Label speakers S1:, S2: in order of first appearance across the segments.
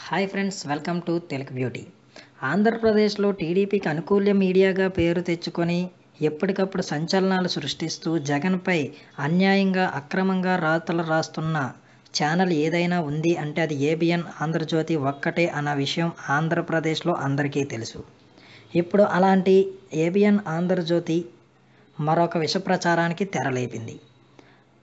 S1: Hi friends, welcome to Telugu beauty. ఆంధ్రప్రదేశ్లో టీడీపీకి అనుకూల మీడియాగా పేరు తెచ్చుకొని ఎప్పటికప్పుడు సంచలనాలు సృష్టిస్తూ జగన్పై అన్యాయంగా అక్రమంగా రాతలు రాస్తున్న ఛానల్ ఏదైనా ఉంది అంటే అది ఏబిఎన్ ఆంధ్రజ్యోతి ఒక్కటే అన్న విషయం ఆంధ్రప్రదేశ్లో అందరికీ తెలుసు. ఇప్పుడు అలాంటి ఏబిఎన్ ఆంధ్రజ్యోతి మరొక విష ప్రచారానికి తెరలేపింది.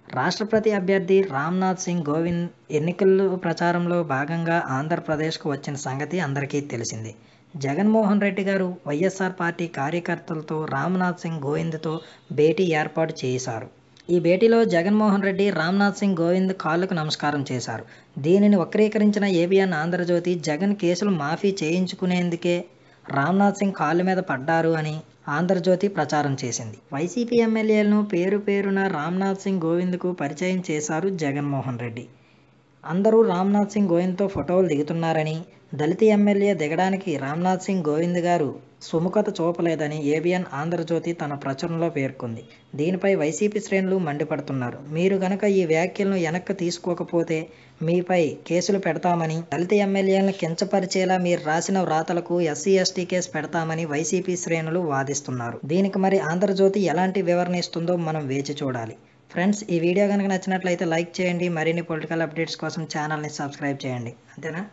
S1: రాష్ట్రపతి అభ్యర్థి రామ్నాథ్ సింగ్ కోవింద్ ఎన్నికల ప్రచారంలో భాగంగా ఆంధ్రప్రదేశ్కు వచ్చిన సంగతి అందరికీ తెలిసిందే. జగన్మోహన్ రెడ్డి గారు వైఎస్ఆర్ పార్టీ కార్యకర్తలతో రామ్నాథ్ సింగ్ కోవింద్తో భేటీ ఏర్పాటు చేశారు. ఈ భేటీలో జగన్మోహన్ రెడ్డి రామ్నాథ్ సింగ్ కోవింద్ కాళ్లకు నమస్కారం చేశారు. దీనిని వక్రీకరించిన ఏబిఎన్ ఆంధ్రజ్యోతి జగన్ కేసులు మాఫీ చేయించుకునేందుకే రామ్నాథ్ సింగ్ కాళ్ళ మీద పడ్డారు అని ఆంధ్రజ్యోతి ప్రచారం చేసింది. వైసీపీ ఎమ్మెల్యేలను పేరు పేరున రామ్నాథ్ సింగ్ కోవింద్కు పరిచయం చేశారు జగన్మోహన్ రెడ్డి. అందరూ రామ్నాథ్ సింగ్ కోవింద్తో ఫోటోలు దిగుతున్నారని, దళిత ఎమ్మెల్యే దిగడానికి రామ్నాథ్ సింగ్ కోవింద్ గారు సుముఖత చూపలేదని ఏబిఎన్ ఆంధ్రజ్యోతి తన ప్రచురణలో పేర్కొంది. దీనిపై వైసీపీ శ్రేణులు మండిపడుతున్నారు. మీరు గనక ఈ వ్యాఖ్యలను వెనక్కి తీసుకోకపోతే మీపై కేసులు పెడతామని, దళిత ఎమ్మెల్యేలను కించపరిచేలా మీరు రాసిన వ్రాతలకు ఎస్సీ ఎస్టీ కేసు పెడతామని వైసీపీ శ్రేణులు వాదిస్తున్నారు. దీనికి మరి ఆంధ్రజ్యోతి ఎలాంటి వివరణ ఇస్తుందో మనం వేచి చూడాలి. ఫ్రెండ్స్, ఈ వీడియో కనుక నచ్చినట్లయితే లైక్ చేయండి. మరిన్ని పొలిటికల్ అప్డేట్స్ కోసం ఛానల్ని సబ్స్క్రైబ్ చేయండి. అంతేనా?